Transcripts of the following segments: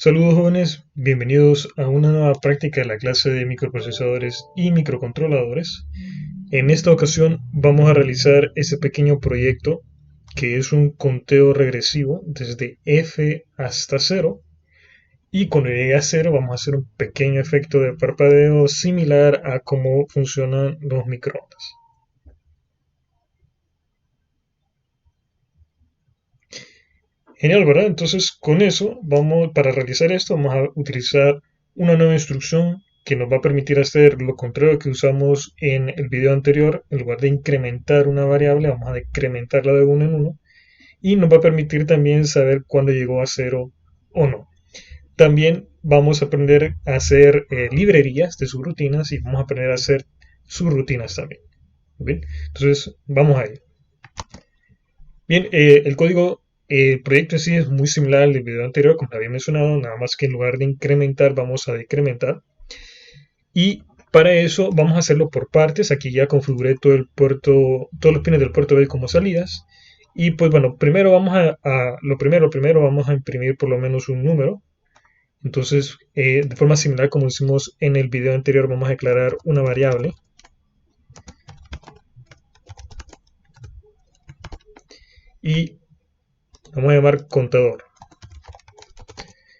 Saludos jóvenes, bienvenidos a una nueva práctica de la clase de microprocesadores y microcontroladores. En esta ocasión vamos a realizar ese pequeño proyecto que es un conteo regresivo desde f hasta 0 y cuando llegue a 0 vamos a hacer un pequeño efecto de parpadeo similar a cómo funcionan los microondas. Genial, ¿verdad? Entonces, con eso, para realizar esto, vamos a utilizar una nueva instrucción que nos va a permitir hacer lo contrario que usamos en el video anterior. En lugar de incrementar una variable, vamos a decrementarla de uno en uno. Y nos va a permitir también saber cuándo llegó a cero o no. También vamos a aprender a hacer librerías de subrutinas y vamos a aprender a hacer subrutinas también. ¿Bien? Entonces, vamos a ello. Bien, el proyecto en sí es muy similar al del video anterior, como había mencionado, nada más que en lugar de incrementar vamos a decrementar. Y para eso vamos a hacerlo por partes. Aquí ya configuré todos los pines del puerto B como salidas. Y pues bueno, primero primero vamos a imprimir por lo menos un número. Entonces, de forma similar como hicimos en el video anterior, vamos a declarar una variable. Y vamos a llamar contador.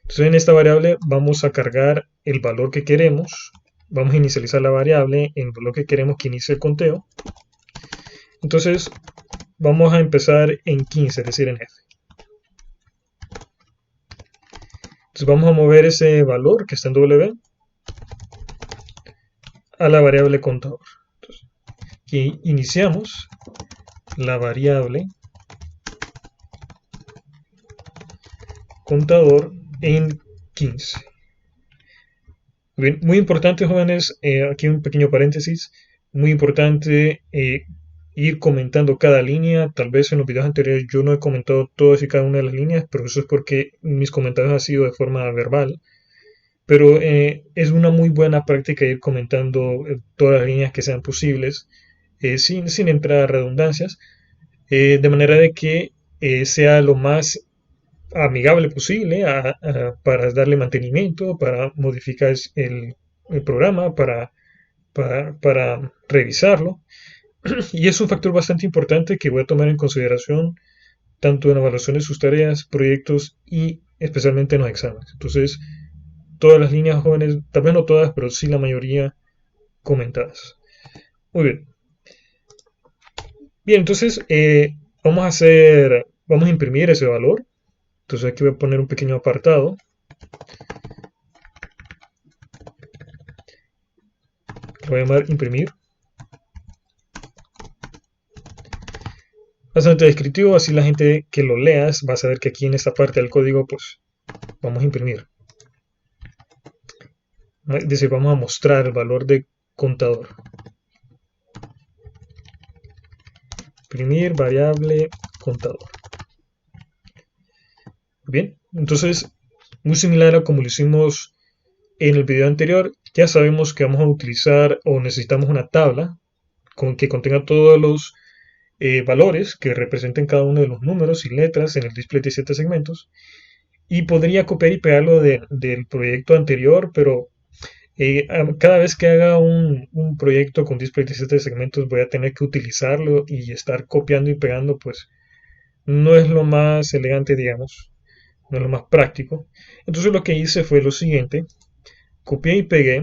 Entonces en esta variable vamos a cargar el valor que queremos. Vamos a inicializar la variable en el valor que queremos que inicie el conteo. Entonces vamos a empezar en 15, es decir, en F. Entonces vamos a mover ese valor que está en W a la variable contador. Entonces, aquí iniciamos la variable contador en 15. Bien, muy importante, jóvenes, aquí un pequeño paréntesis, muy importante ir comentando cada línea. Tal vez en los videos anteriores yo no he comentado todas y cada una de las líneas, pero eso es porque mis comentarios han sido de forma verbal. Pero es una muy buena práctica ir comentando todas las líneas que sean posibles, sin entrar a redundancias, de manera de que sea lo más amigable posible para darle mantenimiento, para modificar el programa, para revisarlo. Y es un factor bastante importante que voy a tomar en consideración tanto en la evaluación de sus tareas, proyectos y especialmente en los exámenes. Entonces, todas las líneas jóvenes, tal vez no todas, pero sí la mayoría comentadas. Muy bien. Bien, entonces vamos a imprimir ese valor. Entonces aquí voy a poner un pequeño apartado. Lo voy a llamar imprimir. Bastante descriptivo, así la gente que lo leas va a saber que aquí en esta parte del código pues vamos a imprimir. Es decir, vamos a mostrar el valor de contador. Imprimir variable contador. Bien, entonces muy similar a como lo hicimos en el video anterior, ya sabemos que vamos a utilizar o necesitamos una tabla que contenga todos los valores que representen cada uno de los números y letras en el display de 7 segmentos. Y podría copiar y pegarlo del proyecto anterior, pero cada vez que haga un proyecto con display de 7 segmentos voy a tener que utilizarlo y estar copiando y pegando, pues no es lo más elegante, digamos, no es lo más práctico. Entonces lo que hice fue lo siguiente: copié y pegué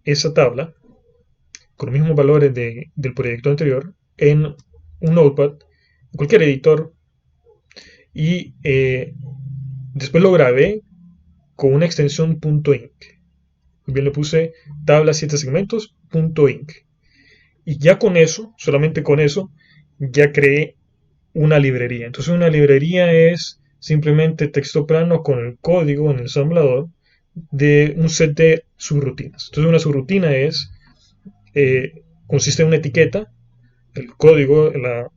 esa tabla con los mismos valores del proyecto anterior en un notepad, en cualquier editor, y después lo grabé con una extensión .inc. Bien, le puse tabla 7 segmentos .inc. Y ya con eso, solamente con eso, ya creé una librería. Entonces una librería es simplemente texto plano con el código en el ensamblador de un set de subrutinas. Entonces una subrutina consiste en una etiqueta, el código, la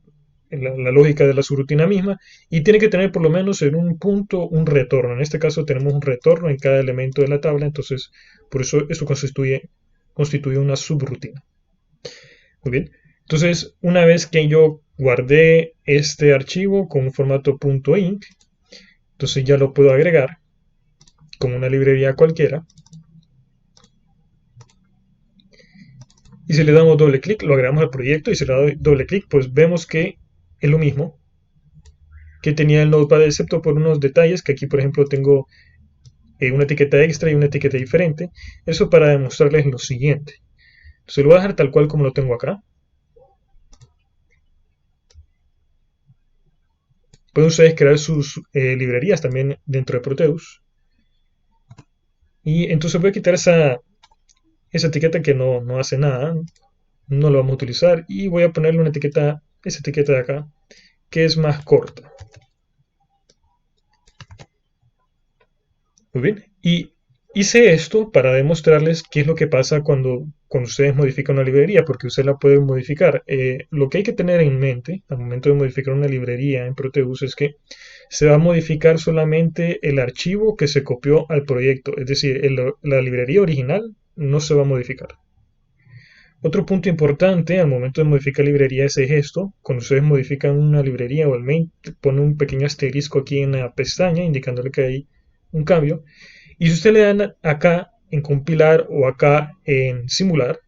lógica de la subrutina misma, y tiene que tener por lo menos en un punto un retorno. En este caso tenemos un retorno en cada elemento de la tabla, entonces por eso constituye una subrutina. Muy bien. Entonces, una vez que yo guardé este archivo con un formato .inc, entonces ya lo puedo agregar. como una librería cualquiera. Y si le damos doble clic, lo agregamos al proyecto. Y si le damos doble clic, pues vemos que es lo mismo que tenía el Notepad, excepto por unos detalles, que aquí por ejemplo tengo una etiqueta extra y una etiqueta diferente. Eso para demostrarles lo siguiente. Entonces lo voy a dejar tal cual como lo tengo acá. Pueden ustedes crear sus librerías también dentro de Proteus. Y entonces voy a quitar esa etiqueta que no hace nada. No lo vamos a utilizar. Y voy a ponerle esa etiqueta de acá, que es más corta. Muy bien. Y hice esto para demostrarles qué es lo que pasa cuando ustedes modifican una librería, porque usted la puede modificar. Lo que hay que tener en mente al momento de modificar una librería en Proteus es que se va a modificar solamente el archivo que se copió al proyecto. Es decir, la librería original no se va a modificar. Otro punto importante al momento de modificar librerías es esto. Cuando ustedes modifican una librería o el main, pone un pequeño asterisco aquí en la pestaña indicándole que hay un cambio. Y si usted le dan acá en compilar o acá en simular,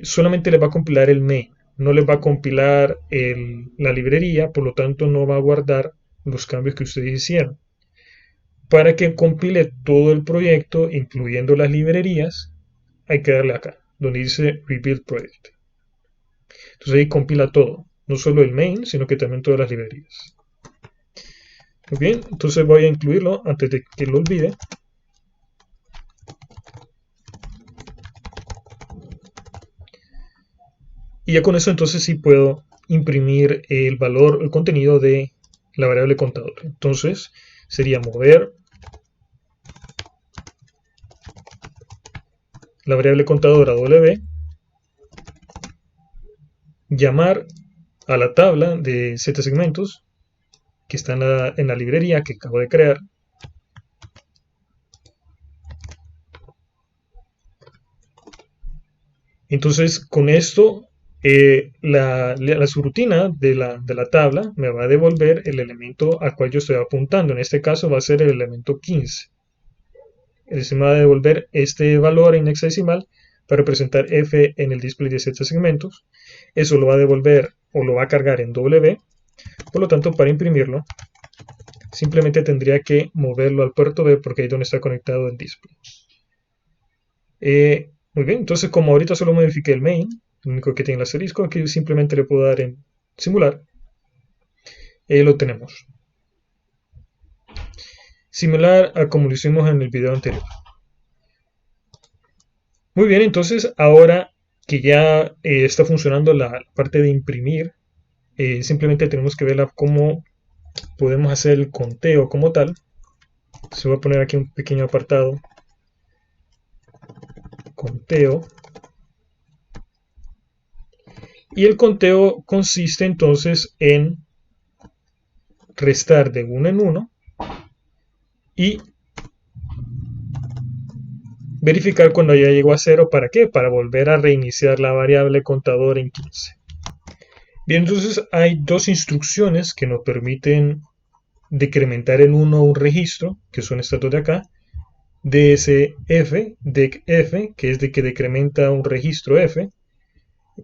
solamente le va a compilar el main, no le va a compilar la librería, por lo tanto no va a guardar los cambios que ustedes hicieron. Para que compile todo el proyecto, incluyendo las librerías, hay que darle acá, donde dice Rebuild Project. Entonces ahí compila todo, no solo el main, sino que también todas las librerías. Muy bien, entonces voy a incluirlo antes de que lo olvide. Y ya con eso entonces sí puedo imprimir el valor, el contenido de la variable contador. Entonces sería mover la variable contador a W, llamar a la tabla de 7 segmentos que está en la librería que acabo de crear. Entonces con esto la subrutina de la tabla me va a devolver el elemento al cual yo estoy apuntando. En este caso va a ser el elemento 15. Es decir, me va a devolver este valor en hexadecimal para representar f en el display de 7 segmentos. Eso lo va a devolver o lo va a cargar en W. Por lo tanto, para imprimirlo, simplemente tendría que moverlo al puerto B porque ahí es donde está conectado el display. Muy bien, entonces como ahorita solo modifiqué el main, lo único que tiene el asterisco, aquí simplemente le puedo dar en simular. Lo tenemos. Similar a como lo hicimos en el video anterior. Muy bien, entonces ahora que ya está funcionando la parte de imprimir, simplemente tenemos que ver cómo podemos hacer el conteo como tal. Se va a poner aquí un pequeño apartado, conteo. Y el conteo consiste entonces en restar de uno en uno y verificar cuando ya llegó a 0. ¿Para qué? Para volver a reiniciar la variable contador en 15. Bien, entonces hay dos instrucciones que nos permiten decrementar en 1 un registro, que son estas dos de acá. DSF, decf, que es de que decrementa un registro F,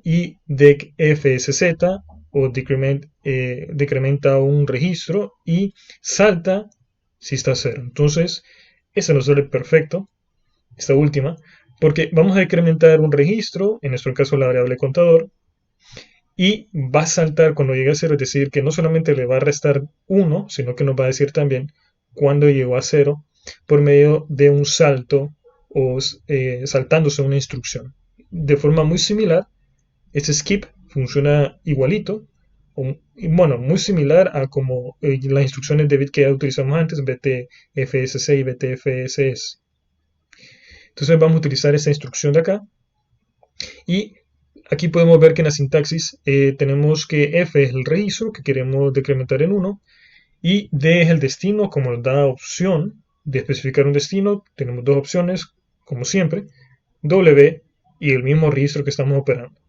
y decfsz, o decrementa un registro y salta si está 0. Entonces, esa nos sale perfecto, esta última, porque vamos a decrementar un registro, en nuestro caso la variable contador, y va a saltar cuando llegue a 0, es decir, que no solamente le va a restar 1, sino que nos va a decir también cuándo llegó a 0 por medio de un salto o saltándose una instrucción. De forma muy similar, este skip funciona igualito, bueno, muy similar a como las instrucciones de bit que ya utilizamos antes, btfsc y btfss. Entonces vamos a utilizar esta instrucción de acá y aquí podemos ver que en la sintaxis tenemos que f es el registro que queremos decrementar en 1 y d es el destino, como nos da opción de especificar un destino. Tenemos dos opciones, como siempre, w y el mismo registro que estamos operando.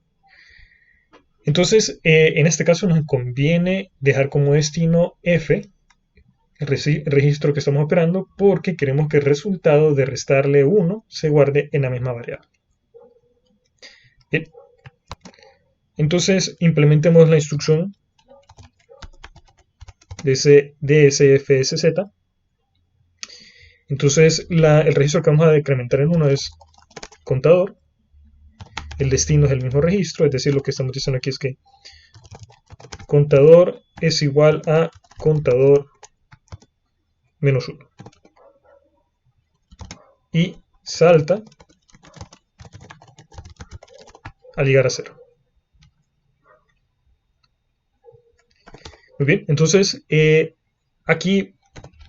Entonces, en este caso nos conviene dejar como destino f, registro que estamos operando porque queremos que el resultado de restarle 1 se guarde en la misma variable. Bien. Entonces implementemos la instrucción de DSFSZ. Entonces el registro que vamos a decrementar en 1 es contador. El destino es el mismo registro, es decir, lo que estamos diciendo aquí es que contador es igual a contador menos 1. Y salta al llegar a 0. Muy bien, entonces aquí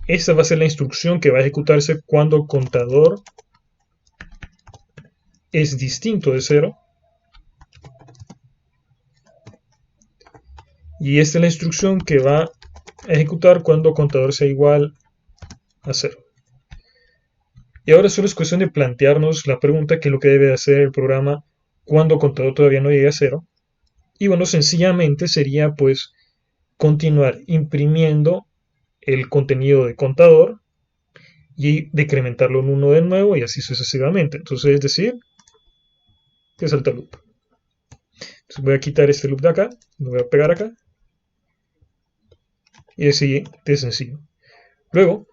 esta va a ser la instrucción que va a ejecutarse cuando contador es distinto de 0. Y esta es la instrucción que va a ejecutar cuando contador sea igual a 0. Y ahora solo es cuestión de plantearnos la pregunta, que es lo que debe hacer el programa cuando contador todavía no llegue a 0. Y bueno, sencillamente sería pues continuar imprimiendo el contenido de contador y decrementarlo en 1 de nuevo y así sucesivamente. Entonces es decir, que salta el loop. Entonces voy a quitar este loop de acá, lo voy a pegar acá y así de sencillo. Luego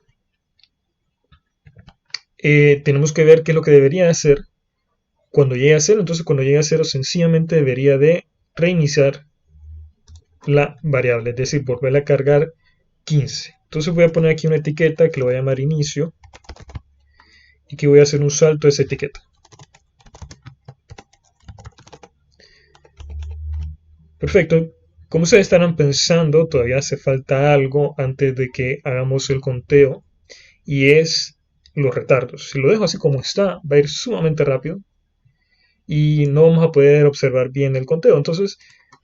tenemos que ver qué es lo que debería hacer cuando llegue a 0. Entonces cuando llegue a 0 sencillamente debería de reiniciar la variable, es decir, volver a cargar 15. Entonces voy a poner aquí una etiqueta que lo voy a llamar inicio y que voy a hacer un salto a esa etiqueta. Perfecto. Como ustedes estarán pensando, todavía hace falta algo antes de que hagamos el conteo, y es los retardos. Si lo dejo así como está, va a ir sumamente rápido y no vamos a poder observar bien el conteo. Entonces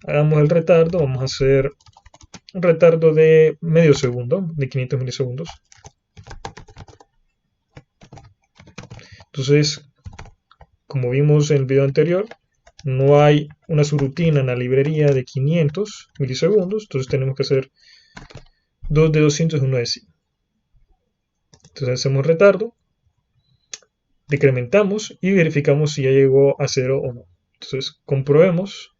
hagamos el retardo. Vamos a hacer un retardo de medio segundo, de 500 milisegundos. Entonces, como vimos en el video anterior, no hay una subrutina en la librería de 500 milisegundos. Entonces tenemos que hacer 2 de 200 y 1 de 100. Entonces hacemos retardo, decrementamos y verificamos si ya llegó a 0 o no. Entonces comprobemos.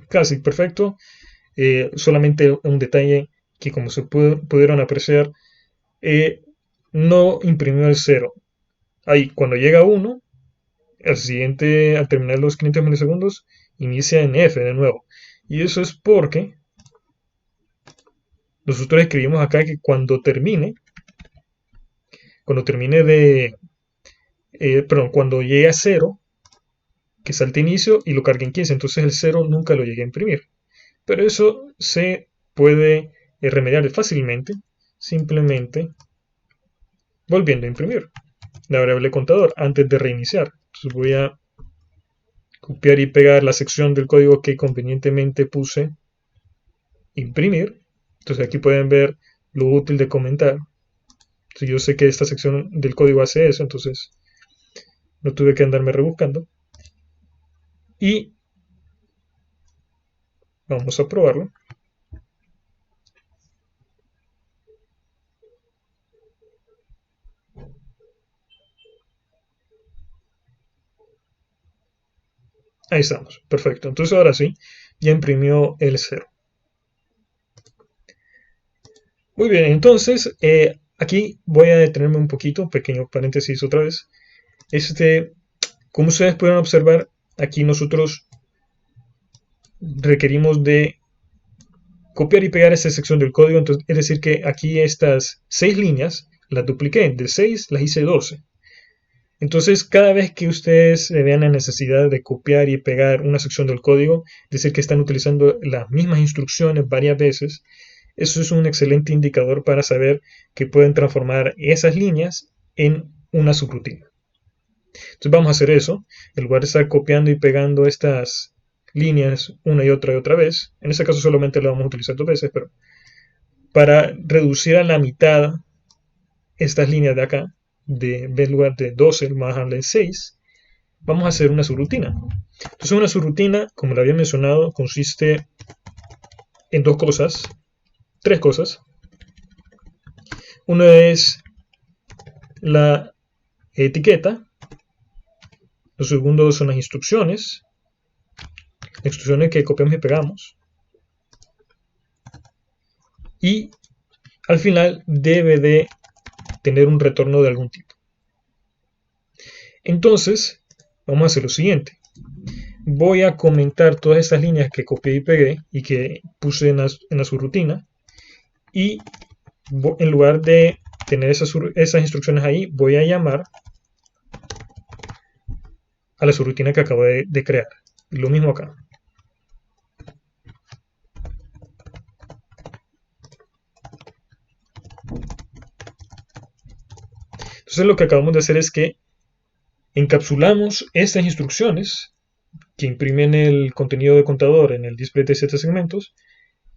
Casi perfecto. Solamente un detalle que, como se pudieron apreciar, no imprimió el 0. Ahí, cuando llega 1, el siguiente, al terminar los 500 milisegundos, inicia en F de nuevo. Y eso es porque nosotros escribimos acá que cuando termine cuando llegue a 0, que salte inicio y lo cargue en 15. Entonces el 0 nunca lo llegué a imprimir. Pero eso se puede remediar fácilmente, simplemente volviendo a imprimir la variable contador antes de reiniciar. Entonces voy a copiar y pegar la sección del código que convenientemente puse imprimir. Entonces aquí pueden ver lo útil de comentar. Entonces yo sé que esta sección del código hace eso, entonces no tuve que andarme rebuscando. Y vamos a probarlo. Ahí estamos, perfecto. Entonces ahora sí, ya imprimió el 0. Muy bien, entonces aquí voy a detenerme un poquito, pequeño paréntesis otra vez. Como ustedes pueden observar, aquí nosotros requerimos de copiar y pegar esta sección del código. Entonces, es decir que aquí estas 6 líneas las dupliqué, de 6 las hice 12. Entonces, cada vez que ustedes vean la necesidad de copiar y pegar una sección del código, es decir que están utilizando las mismas instrucciones varias veces, eso es un excelente indicador para saber que pueden transformar esas líneas en una subrutina. Entonces vamos a hacer eso. En lugar de estar copiando y pegando estas líneas una y otra vez, en este caso solamente lo vamos a utilizar 2 veces, pero para reducir a la mitad estas líneas de acá, B en lugar de 12 lo vamos a darle 6, vamos a hacer una subrutina. Entonces una subrutina, como lo había mencionado, consiste en tres cosas. Una es la etiqueta, lo segundo son las instrucciones que copiamos y pegamos, y al final debe de tener un retorno de algún tipo. Entonces vamos a hacer lo siguiente: voy a comentar todas estas líneas que copié y pegué y que puse en la subrutina, y en lugar de tener esas instrucciones ahí, voy a llamar a la subrutina que acabo de crear. Lo mismo acá. Entonces lo que acabamos de hacer es que encapsulamos estas instrucciones que imprimen el contenido de contador en el display de 7 segmentos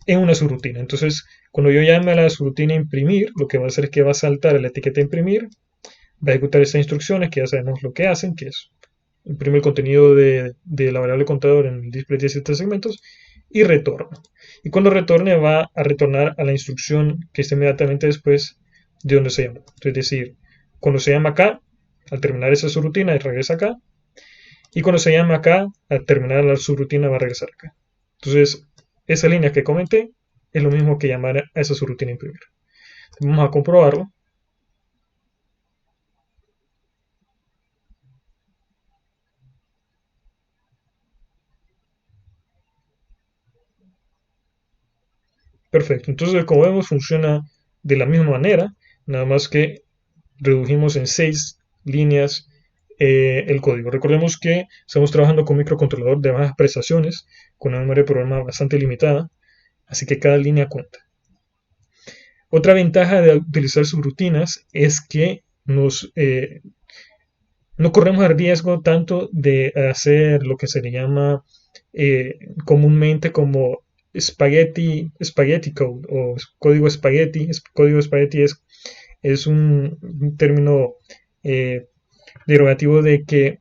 en una subrutina. Entonces, cuando yo llame a la subrutina imprimir, lo que va a hacer es que va a saltar la etiqueta imprimir, va a ejecutar estas instrucciones que ya sabemos lo que hacen, que es imprime el contenido de la variable contador en el display de 7 segmentos y retorna. Y cuando retorne va a retornar a la instrucción que está inmediatamente después de donde se llamó. Es decir, cuando se llama acá, al terminar esa subrutina regresa acá, y cuando se llama acá, al terminar la subrutina va a regresar acá. Entonces, esa línea que comenté es lo mismo que llamar a esa subrutina imprimir. Vamos a comprobarlo. Perfecto, entonces como vemos funciona de la misma manera, nada más que redujimos en 6 líneas el código. Recordemos que estamos trabajando con un microcontrolador de bajas prestaciones, con una memoria de programa bastante limitada, así que cada línea cuenta. Otra ventaja de utilizar subrutinas es que no corremos el riesgo tanto de hacer lo que se le llama comúnmente como spaghetti code o código spaghetti. Código spaghetti es un término derogativo de que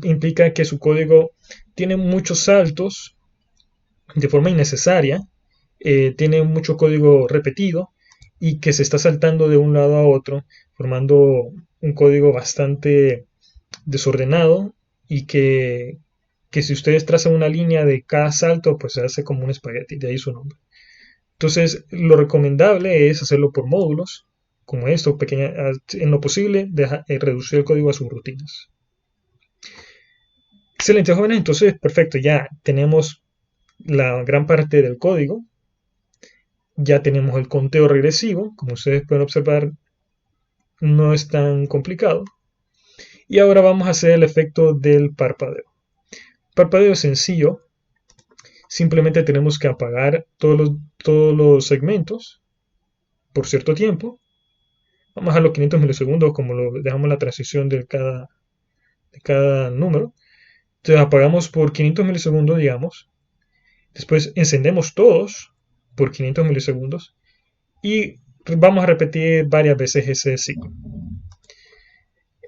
implica que su código tiene muchos saltos de forma innecesaria, tiene mucho código repetido y que se está saltando de un lado a otro, formando un código bastante desordenado y que si ustedes trazan una línea de cada salto, pues se hace como un espagueti, de ahí su nombre. Entonces, lo recomendable es hacerlo por módulos, como esto, en lo posible, reducir el código a subrutinas. Excelente, jóvenes, entonces, perfecto, ya tenemos la gran parte del código, ya tenemos el conteo regresivo, como ustedes pueden observar, no es tan complicado. Y ahora vamos a hacer el efecto del parpadeo. Parpadeo es sencillo, simplemente tenemos que apagar todos los segmentos por cierto tiempo. Vamos a los 500 milisegundos como lo dejamos la transición de cada número. Entonces apagamos por 500 milisegundos, digamos. Después encendemos todos por 500 milisegundos y vamos a repetir varias veces ese ciclo.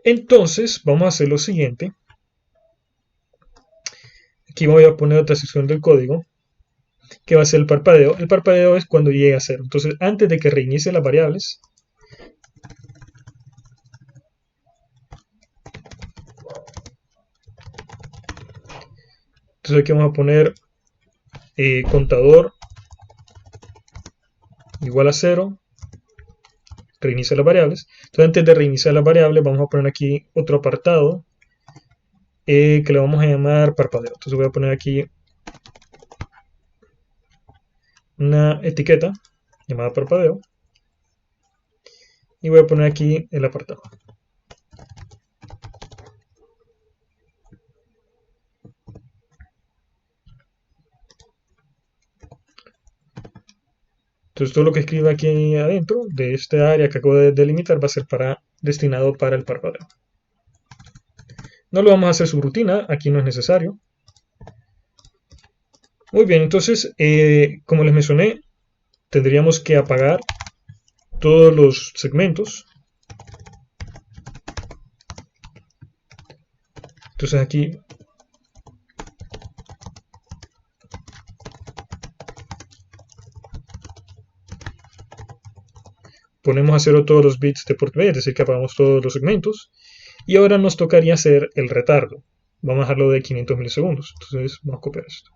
Entonces vamos a hacer lo siguiente. Aquí voy a poner otra sección del código que va a ser el parpadeo. El parpadeo es cuando llega a 0. Entonces antes de que reinicie las variables, entonces aquí vamos a poner contador igual a 0, reinicia las variables. Entonces antes de reiniciar las variables vamos a poner aquí otro apartado que le vamos a llamar parpadeo. Entonces voy a poner aquí una etiqueta llamada parpadeo y voy a poner aquí el apartado. Entonces todo lo que escriba aquí adentro de este área que acabo de delimitar va a ser destinado para el parpadeo. No lo vamos a hacer subrutina, aquí no es necesario. Muy bien, entonces como les mencioné, tendríamos que apagar todos los segmentos Entonces aquí ponemos a cero todos los bits de puerto B, es decir, que apagamos todos los segmentos. Y ahora nos tocaría hacer el retardo. Vamos a dejarlo de 500 milisegundos. Entonces vamos a copiar esto.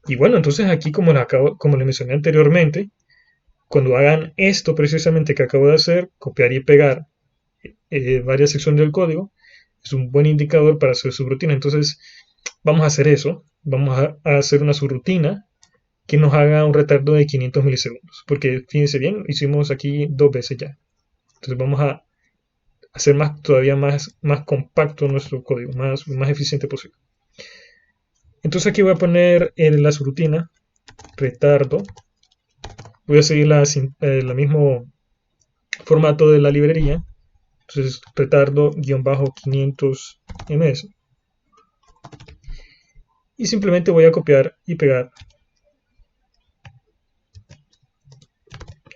Y bueno, entonces aquí como le mencioné anteriormente, cuando hagan esto precisamente que acabo de hacer, copiar y pegar varias secciones del código, es un buen indicador para hacer su rutina. Entonces vamos a hacer eso. Vamos a hacer una subrutina que nos haga un retardo de 500 milisegundos. Porque fíjense bien, hicimos aquí 2 veces ya. Entonces vamos a hacer todavía más compacto nuestro código, más eficiente posible. Entonces aquí voy a poner en la subrutina retardo. Voy a seguir el mismo formato de la librería. Entonces retardo-500 ms. Y simplemente voy a copiar y pegar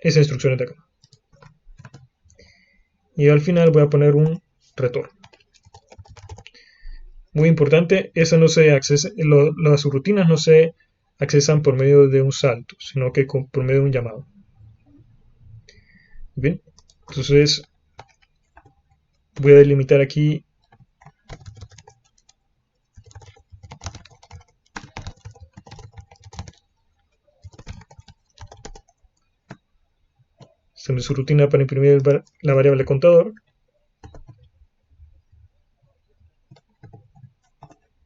esas instrucciones de acá. Y al final voy a poner un retorno. Muy importante, las subrutinas no se accesan por medio de un salto, sino que por medio de un llamado. Bien, entonces voy a delimitar aquí mi subrutina para imprimir la variable contador.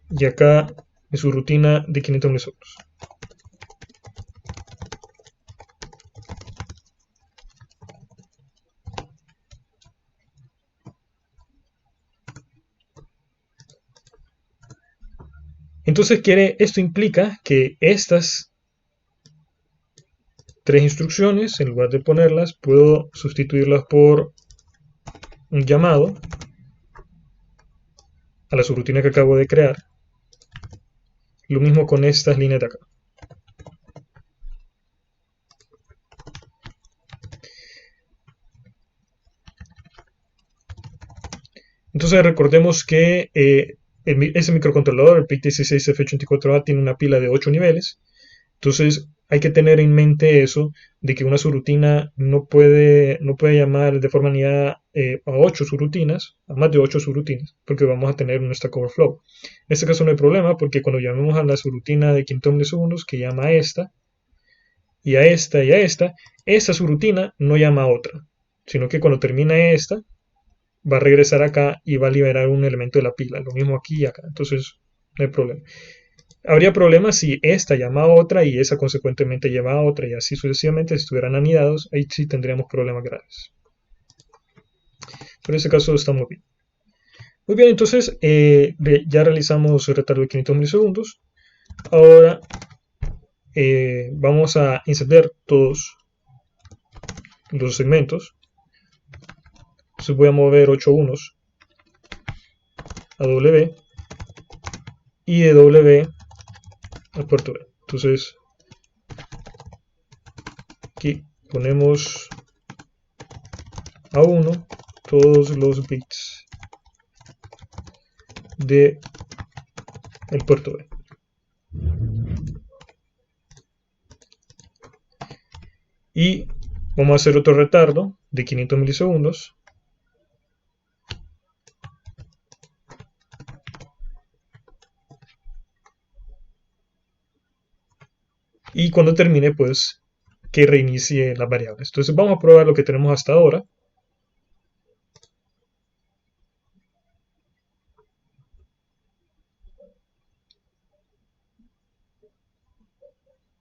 Y acá mi subrutina de 500 milisegundos. Entonces esto implica que estas 3 instrucciones, en lugar de ponerlas, puedo sustituirlas por un llamado a la subrutina que acabo de crear. Lo mismo con estas líneas de acá. Entonces recordemos que ese microcontrolador, el PIC16F84A, tiene una pila de 8 niveles. Entonces hay que tener en mente eso, de que una subrutina no puede llamar de forma lineal a 8 subrutinas, a más de 8 subrutinas, porque vamos a tener un Stack Overflow. En este caso no hay problema, porque cuando llamemos a la subrutina de 500 milisegundos, que llama a esta, y a esta, y a esta subrutina no llama a otra, sino que cuando termina esta, va a regresar acá y va a liberar un elemento de la pila. Lo mismo aquí y acá. Entonces, no hay problema. Habría problemas si esta llama a otra y esa consecuentemente llama a otra y así sucesivamente. Si estuvieran anidados, ahí sí tendríamos problemas graves. Pero en este caso está muy bien. Muy bien, entonces ya realizamos el retardo de 500 milisegundos. Ahora vamos a encender todos los segmentos. Entonces voy a mover 8 unos a W y de W al puerto B. Entonces aquí ponemos a 1 todos los bits de el puerto B. Y vamos a hacer otro retardo de 500 milisegundos. Y cuando termine, pues, que reinicie las variables. Entonces vamos a probar lo que tenemos hasta ahora.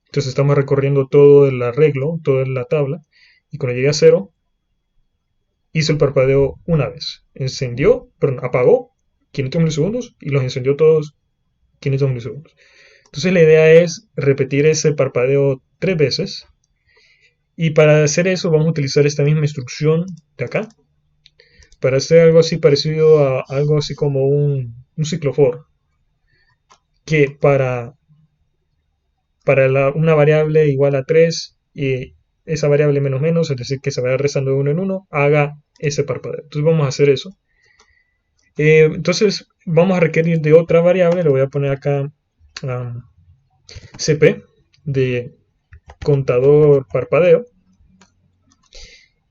Entonces estamos recorriendo todo el arreglo, toda la tabla. Y cuando llegue a 0, hizo el parpadeo una vez. Apagó 500 milisegundos y los encendió todos 500 milisegundos. Entonces la idea es repetir ese parpadeo 3 veces. Y para hacer eso vamos a utilizar esta misma instrucción de acá. Para hacer algo así parecido a algo así como un ciclo for. Que para una variable igual a 3 y esa variable menos menos, es decir, que se vaya rezando de uno en uno, haga ese parpadeo. Entonces vamos a hacer eso. Entonces vamos a requerir de otra variable, le voy a poner acá CP de contador parpadeo.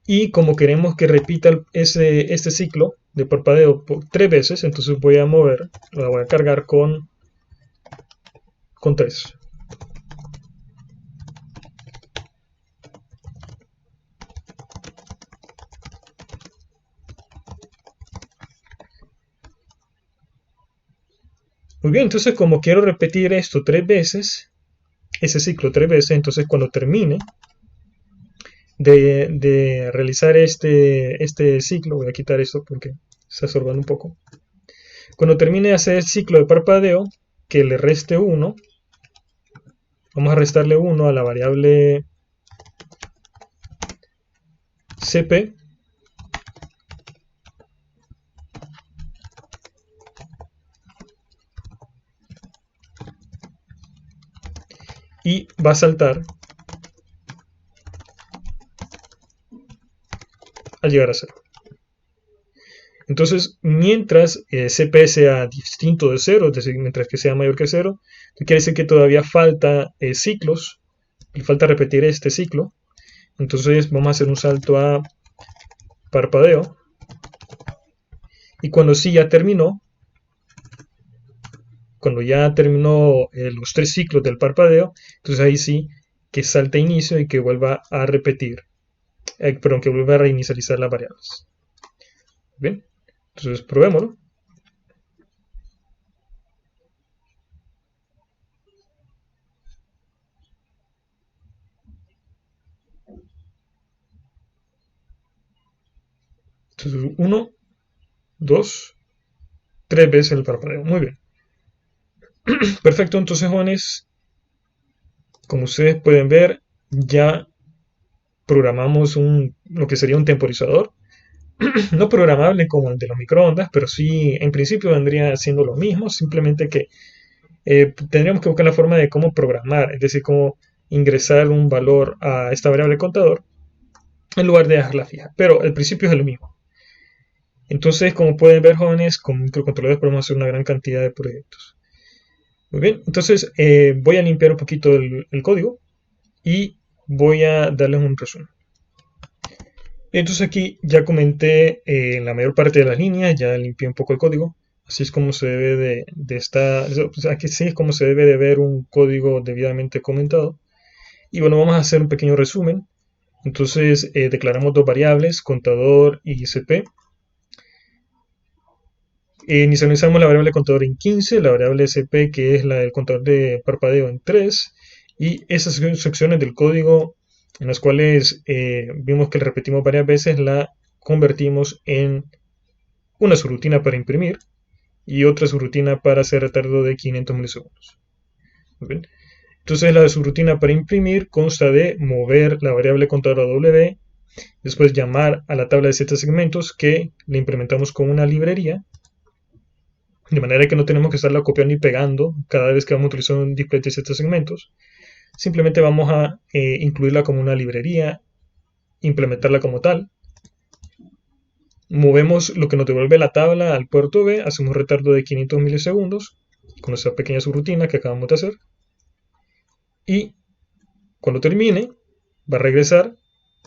Y como queremos que repita este ciclo de parpadeo por 3 veces, entonces voy a mover, la voy a cargar con 3. Muy bien, entonces como quiero repetir esto 3 veces, ese ciclo 3 veces, entonces cuando termine de realizar este ciclo, voy a quitar esto porque está estorbando un poco. Cuando termine de hacer el ciclo de parpadeo, que le reste 1, vamos a restarle 1 a la variable CP y va a saltar al llegar a 0. Entonces, mientras CP sea distinto de 0, es decir, mientras que sea mayor que 0, quiere decir que todavía falta ciclos, le falta repetir este ciclo. Entonces vamos a hacer un salto a parpadeo. Y cuando sí ya terminó, los 3 ciclos del parpadeo, entonces ahí sí que salte a inicio y que vuelva a repetir, perdón, que vuelva a reinicializar las variables. Bien, entonces probémoslo. Entonces 1, 2, 3 veces el parpadeo. Muy bien. Perfecto, entonces jóvenes, como ustedes pueden ver, ya programamos lo que sería un temporizador. No programable como el de los microondas, pero sí, en principio vendría siendo lo mismo, simplemente que tendríamos que buscar la forma de cómo programar, es decir, cómo ingresar un valor a esta variable contador en lugar de dejarla fija. Pero el principio es el mismo. Entonces, como pueden ver, jóvenes, con microcontroladores podemos hacer una gran cantidad de proyectos. Muy bien, entonces voy a limpiar un poquito el código y voy a darles un resumen. Entonces aquí ya comenté la mayor parte de las líneas, ya limpié un poco el código. Así es como se debe de estar, aquí sí es como se debe de ver un código debidamente comentado. Y bueno, vamos a hacer un pequeño resumen. Entonces declaramos dos variables, contador y CP. Inicializamos la variable contador en 15, la variable CP que es la del contador de parpadeo en 3. Y esas secciones del código en las cuales vimos que repetimos varias veces, la convertimos en una subrutina para imprimir y otra subrutina para hacer retardo de 500 milisegundos. Muy bien. Entonces la subrutina para imprimir consta de mover la variable contador a W, después llamar a la tabla de Z segmentos que le implementamos con una librería, de manera que no tenemos que estarla copiando y pegando cada vez que vamos a utilizar un display de Z segmentos. Simplemente vamos a incluirla como una librería, implementarla como tal. Movemos lo que nos devuelve la tabla al puerto B, hacemos un retardo de 500 milisegundos con esa pequeña subrutina que acabamos de hacer. Y cuando termine, va a regresar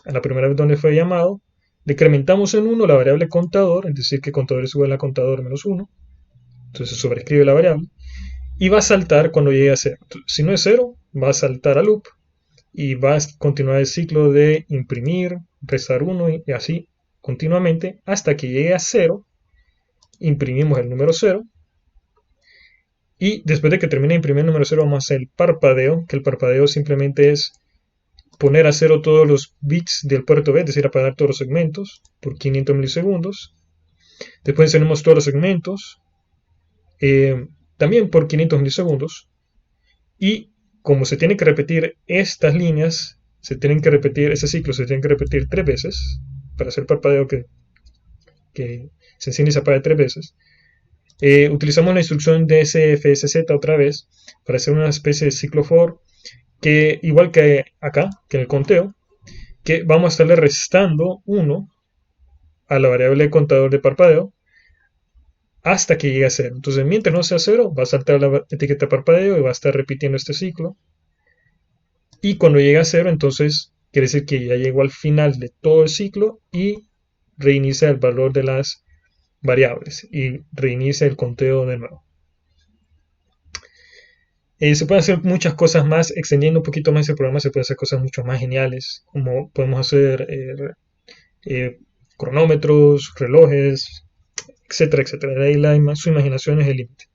a la primera vez donde fue llamado. Decrementamos en 1 la variable contador, es decir, que contador es igual a contador menos 1. Entonces se sobrescribe la variable. Y va a saltar cuando llegue a 0. Si no es 0, va a saltar a loop y va a continuar el ciclo de imprimir, restar 1 y así continuamente hasta que llegue a 0. Imprimimos el número 0 y después de que termine de imprimir el número 0 vamos a hacer el parpadeo, que el parpadeo simplemente es poner a 0 todos los bits del puerto B, es decir, apagar todos los segmentos por 500 milisegundos. Después tenemos todos los segmentos también por 500 milisegundos. Y como se tiene que repetir estas líneas, ese ciclo se tiene que repetir 3 veces para hacer parpadeo que se enciende y se apaga 3 veces. Utilizamos la instrucción de SFSZ otra vez para hacer una especie de ciclo for que igual que acá, que en el conteo, que vamos a estarle restando 1 a la variable contador de parpadeo hasta que llegue a cero. Entonces, mientras no sea cero, va a saltar la etiqueta parpadeo y va a estar repitiendo este ciclo. Y cuando llegue a cero, entonces quiere decir que ya llegó al final de todo el ciclo y reinicia el valor de las variables y reinicia el conteo de nuevo. Se pueden hacer muchas cosas más, extendiendo un poquito más el programa se pueden hacer cosas mucho más geniales, como podemos hacer eh, cronómetros, relojes, etcétera, etcétera. De ahí su imaginación es el límite.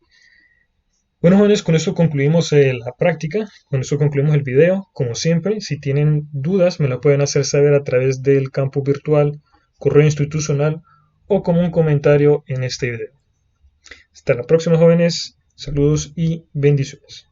Bueno, jóvenes, con eso concluimos la práctica, con eso concluimos el video. Como siempre, si tienen dudas, me la pueden hacer saber a través del campo virtual, correo institucional o como un comentario en este video. Hasta la próxima, jóvenes. Saludos y bendiciones.